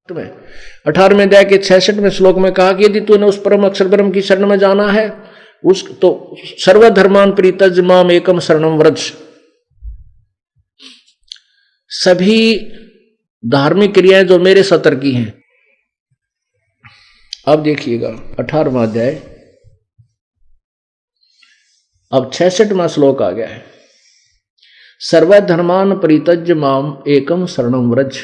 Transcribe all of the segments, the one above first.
में 18वें अध्याय के 66वें श्लोक में कहा कि यदि तूने उस परम अक्षर ब्रह्म की शरण में जाना है उस तो सर्वधर्मान परित्यज माम एकम शरणम व्रज। सभी धार्मिक क्रियाएं जो मेरे सतर की हैं। अब देखिएगा 18वां अध्याय, अब 66वां श्लोक आ गया है। सर्वधर्मान परित्यज माम एकम शरणम व्रज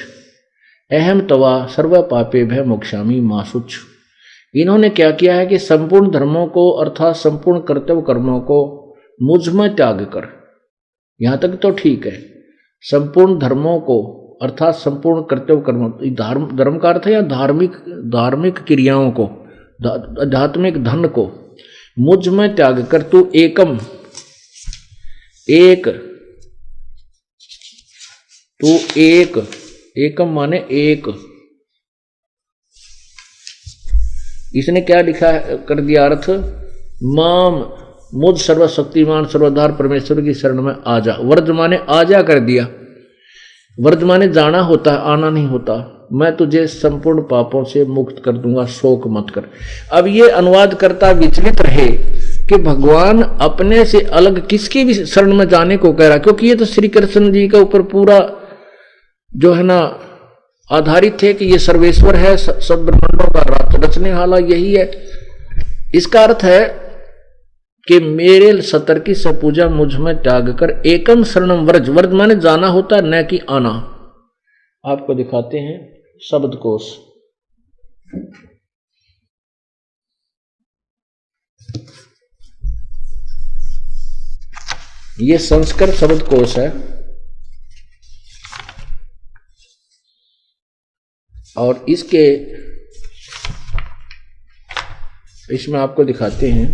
अहम तवा सर्व पापे भय मोक्षामी मासुच। इन्होंने क्या किया है कि संपूर्ण धर्मों को अर्थात संपूर्ण कर्तव्य कर्मों को मुझ में त्याग कर, यहां तक तो ठीक है। संपूर्ण धर्मों को अर्थात संपूर्ण कर्तव्य कर्मों, धर्म का अर्थ है या धार्मिक क्रियाओं को, आध्यात्मिक धन को मुझ में त्याग कर तू एकम एकम माने एक। इसने क्या लिखा कर दिया अर्थ, माम मुझ सर्वशक्तिमान सर्वधार परमेश्वर की शरण में आ जा। व्रज माने आ जा कर दिया। व्रज माने जाना होता है, आना नहीं होता। मैं तुझे संपूर्ण पापों से मुक्त कर दूंगा, शोक मत कर। अब ये अनुवाद करता विचलित रहे कि भगवान अपने से अलग किसकी भी शरण में जाने को कह रहा, क्योंकि ये तो श्री कृष्ण जी के ऊपर पूरा जो है ना आधारित है कि ये सर्वेश्वर है, सब ब्रह्मांडों का रचने वाला यही है। इसका अर्थ है कि मेरे सतर की सब पूजा मुझ में त्याग कर एकम शरणम व्रज। व्रज माने जाना होता है, न कि आना। आपको दिखाते हैं शब्दकोश। ये संस्कृत शब्दकोश है और इसमें आपको दिखाते हैं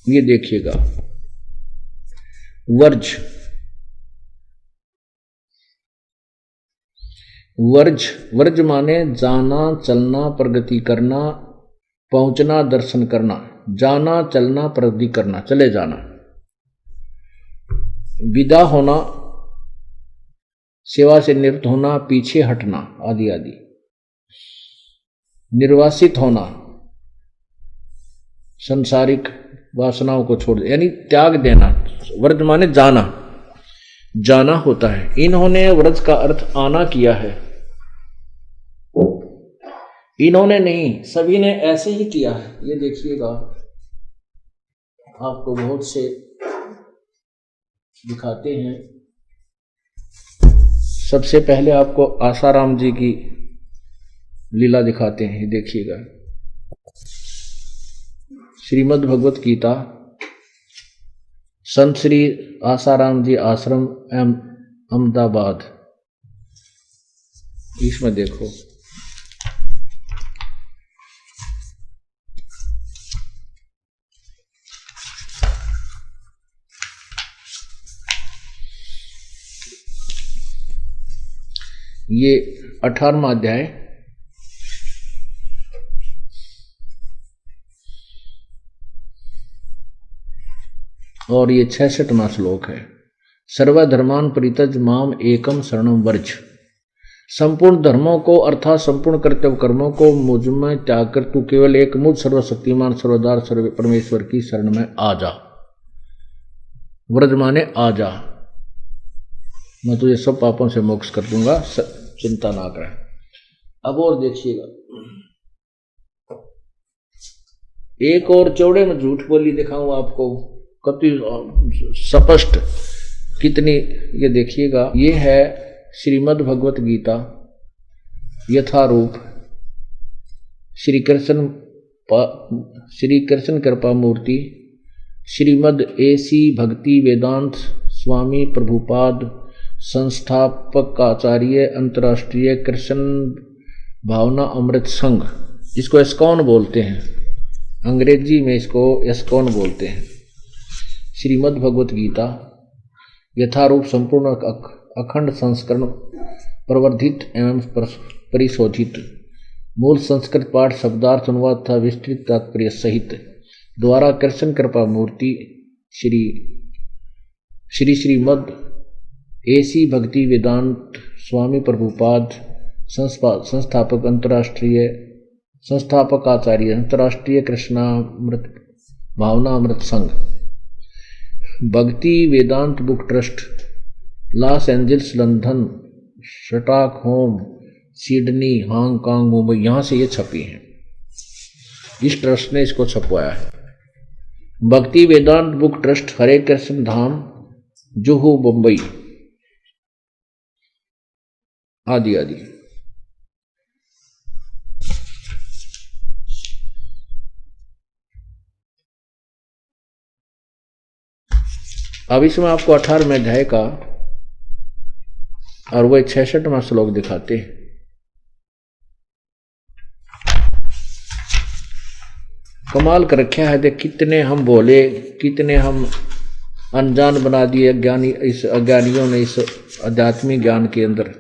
ये देखिएगा। वर्ज माने जाना, चलना, प्रगति करना, पहुंचना, दर्शन करना। जाना, चलना, प्रगति करना, चले जाना। विदा होना, सेवा से निवृत्त होना, पीछे हटना आदि आदि। निर्वासित होना, संसारिक वासनाओं को छोड़, यानी त्याग देना। व्रज माने जाना होता है। इन्होंने व्रज का अर्थ आना किया है। इन्होंने नहीं, सभी ने ऐसे ही किया है। ये देखिएगा, आपको बहुत से दिखाते हैं। सबसे पहले आपको आसाराम जी की लीला दिखाते हैं। ये देखिएगा, श्रीमद् भगवत गीता, संत श्री आसाराम जी आश्रम अहमदाबाद। इसमें देखो, ये 18वां अध्याय और ये 66वां श्लोक है। सर्वधर्मान परित्यज माम एकम शरणम व्रज। संपूर्ण धर्मों को अर्थात संपूर्ण कर्तव्य कर्मों को मुझ में त्याग कर तू केवल एक मुझ सर्वशक्तिमान सर्वदार सर्व परमेश्वर की शरण में आ जा। व्रज माने आ जा, मैं तुझे सब पापों से मोक्ष कर दूंगा, चिंता ना करें। अब और देखिएगा, एक और चौड़े में झूठ बोली दिखाऊं आपको, कति स्पष्ट कितनी। ये देखिएगा, ये है श्रीमद् भगवत गीता यथारूप श्री कृष्ण कृपा मूर्ति श्रीमद् एसी भक्ति वेदांत स्वामी प्रभुपाद संस्थापक आचार्य अंतर्राष्ट्रीय कृष्ण भावना अमृत संघ, इसको एस्कॉन बोलते हैं, अंग्रेजी में इसको एस्कॉन बोलते हैं। श्रीमद् भगवत गीता यथारूप संपूर्ण अखंड संस्करण प्रवर्धित एवं परिशोधित। मूल संस्कृत पाठ शब्दार्थ अनुवाद था विस्तृत तात्पर्य सहित। द्वारा कृष्ण कृपा मूर्ति श्रीमद एसी भक्ति वेदांत स्वामी प्रभुपाद संस्थापक आचार्य अंतर्राष्ट्रीय कृष्णामृत भावनामृत संघ Bhaktivedanta book trust Los Angeles London Stockholm Sydney Hong Kong Mumbai, यहां से ये छपी हैं। इस ट्रस्ट ने इसको छपवाया है। भक्ति वेदांत बुक ट्रस्ट हरे कृष्ण धाम जुहू मुंबई आदि आदि। अब इसमें आपको 18वें अध्याय का और वह 66वां श्लोक दिखाते हैं। कमाल कर रखा है। देख कितने हम बोले, कितने हम अनजान बना दिए इस अज्ञानियों ने इस आध्यात्मिक ज्ञान के अंदर।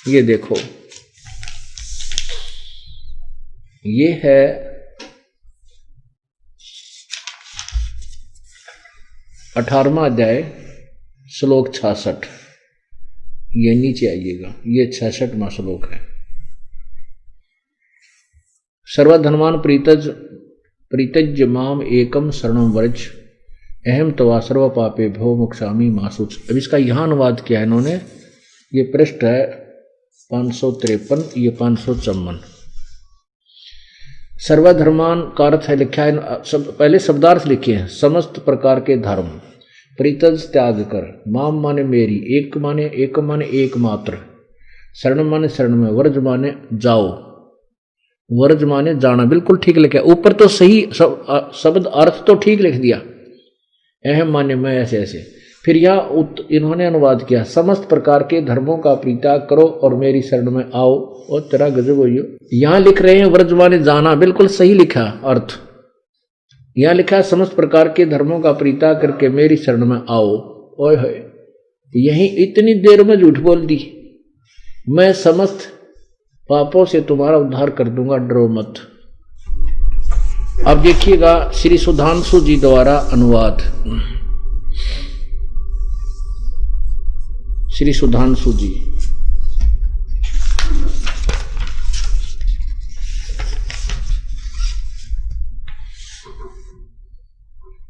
ये देखो, ये है 18वां अध्याय श्लोक 66। ये नीचे आइएगा, ये 66वां श्लोक है। सर्वधनवान प्रीतज माम एकम शरणम व्रज अहम तवा सर्व पापे भो मोक्षामि मा शुच। अब इसका यहाँ अनुवाद किया है इन्होंने। ये पृष्ठ है 553, ये 554। सर्वधर्मान का अर्थ है, लिखा है पहले शब्दार्थ लिखे हैं। समस्त प्रकार के धर्म, प्रीतज त्याग कर, माम माने मेरी, एक माने एकमात्र, शरण माने शरण में, वर्ज माने जाओ, वर्ज माने जाना। बिल्कुल ठीक लिखा। ऊपर तो सही शब्द अर्थ तो ठीक लिख दिया, अहम माने मैं, ऐसे ऐसे। फिर यह इन्होंने अनुवाद किया, समस्त प्रकार के धर्मों का परित्याग करो और मेरी शरण में आओ। और तेरा गजब हो। यहां लिख रहे हैं वर्ज माने जाना, बिल्कुल सही लिखा अर्थ। यहां लिखा है समस्त प्रकार के धर्मों का परित्याग करके मेरी शरण में आओ। ओए होए, यही इतनी देर में झूठ बोल दी। मैं समस्त पापों से तुम्हारा उद्धार कर दूंगा, डरो मत। अब देखिएगा श्री सुधांशु जी द्वारा अनुवाद। श्री सुधांशु जी,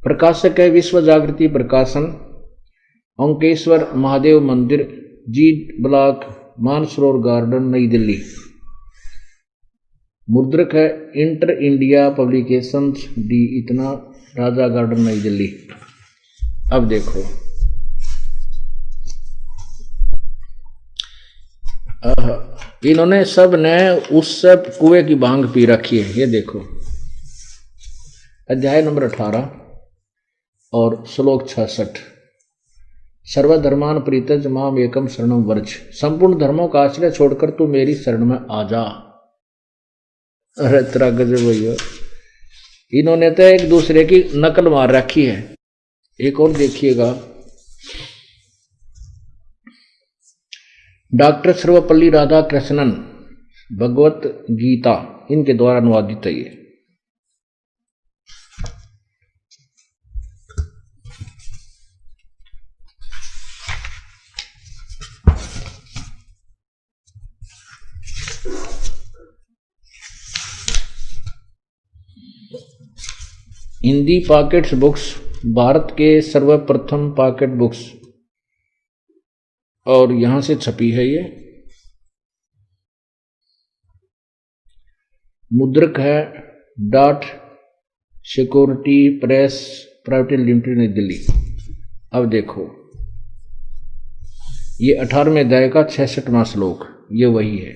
प्रकाशक है विश्व जागृति प्रकाशन, ओंकेश्वर महादेव मंदिर, जीत ब्लॉक, मानसरोवर गार्डन, नई दिल्ली। मुद्रक है इंटर इंडिया पब्लिकेशंस डी इतना, राजा गार्डन, नई दिल्ली। अब देखो, इन्होंने सब ने उससे कुएं की भांग पी रखी है। ये देखो अध्याय नंबर 18 और श्लोक 66। सर्वधर्मान प्रीतज माम एकम शरणम व्रज। संपूर्ण धर्मों का आश्रय छोड़कर तू मेरी शरण में आ जा। अरे तेरा गजब भैया, इन्होंने तो एक दूसरे की नकल मार रखी है। एक और देखिएगा, डॉक्टर सर्वपल्ली राधाकृष्णन, भगवत गीता, इनके द्वारा अनुवादित है ये। हिंदी पॉकेट बुक्स, भारत के सर्वप्रथम पॉकेट बुक्स, और यहां से छपी है ये। मुद्रक है dot security press private limited, नई दिल्ली। अब देखो, ये 18वें अध्याय का 66वां श्लोक, ये वही है।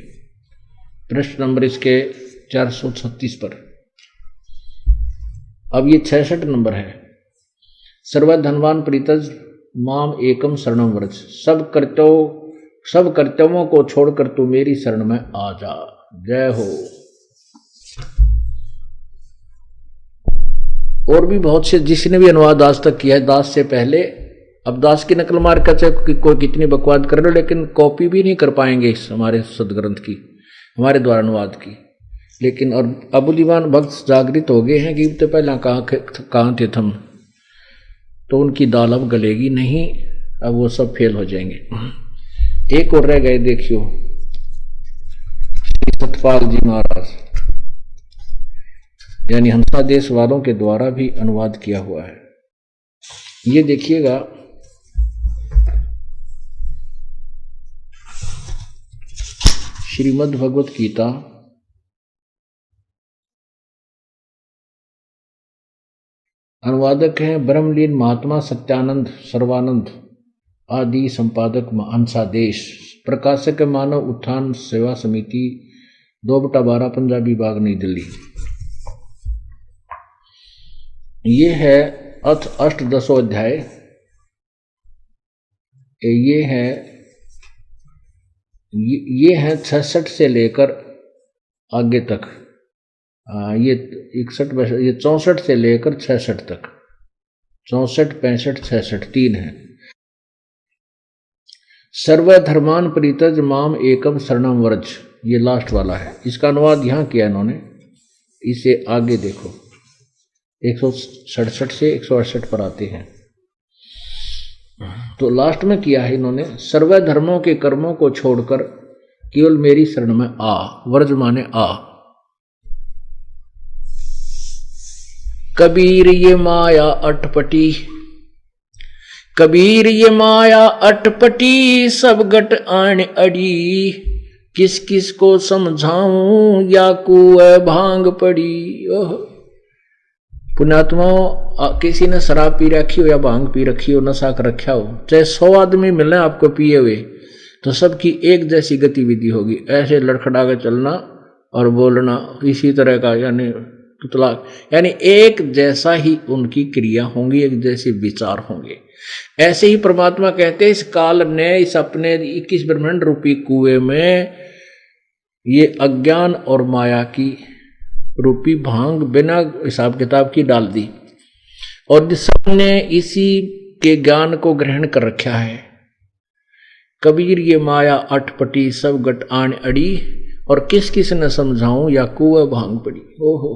पृष्ठ नंबर इसके 436 पर। अब ये 66 नंबर है। सर्वधनवान प्रीतज माम एकम शरणम व्रज। सब कर्तव्यों को छोड़कर तू मेरी शरण में आ जा। जय हो। और भी बहुत से जिसने भी अनुवाद आज तक किया है, दास से पहले अब दास की नकल मार कर चाहे कोई कितनी बकवाद कर लो, लेकिन कॉपी भी नहीं कर पाएंगे इस हमारे सदग्रंथ की, हमारे द्वारा अनुवाद की। लेकिन और अबू दीवान भक्त जागृत हो गए हैं कि तो पहला कहाँ थे हम, तो उनकी दाल अब गलेगी नहीं, अब वो सब फेल हो जाएंगे। एक और रह गए, देखियो सतपाल जी महाराज, यानी हंसा देश वालों के द्वारा भी अनुवाद किया हुआ है। ये देखिएगा, श्रीमद् भगवत गीता अनुवादक हैं ब्रह्मलीन महात्मा सत्यानंद सर्वानंद आदि, संपादक हंसादेश, प्रकाशक मानव उत्थान सेवा समिति 2/12 पंजाबी बाग नई दिल्ली। ये है अथ अष्टदशो अध्याय, ये है 66 से लेकर आगे तक, ये 61 ये 64 से लेकर 66 तक, 64 65 66 3 है। सर्वधर्मान परित्यज माम एकम शरणम व्रज, ये लास्ट वाला है। इसका अनुवाद यहाँ किया इन्होंने, इसे आगे देखो 167 से 168 पर आते हैं। तो लास्ट में किया है इन्होंने, सर्व धर्मों के कर्मों को छोड़कर केवल मेरी शरण में आ, व्रज माने आ। कबीर ये माया अटपटी, कबीर ये माया अटपटी, सब गट आन अड़ी, किस किस को समझाऊं या कुएं भांग पड़ी। ओह पुण्यात्माओं, किसी ने शराब पी रखी हो या भांग पी रखी हो, नशा कर रखा हो, चाहे 100 आदमी मिले आपको पिए हुए, तो सबकी एक जैसी गतिविधि होगी, ऐसे लड़खड़ा के चलना और बोलना इसी तरह का, यानी तुतला, यानी एक जैसा ही उनकी क्रिया होंगी, एक जैसे विचार होंगे। ऐसे ही परमात्मा कहते हैं, इस काल ने इस अपने 21 ब्रह्मांड रूपी कुएं में ये अज्ञान और माया की रूपी भांग बिना हिसाब किताब की डाल दी, और सबने इसी के ज्ञान को ग्रहण कर रखा है। कबीर ये माया अटपटी, सब गट आन अड़ी, और किस किस न समझाऊं या कुएं भांग पड़ी। ओहो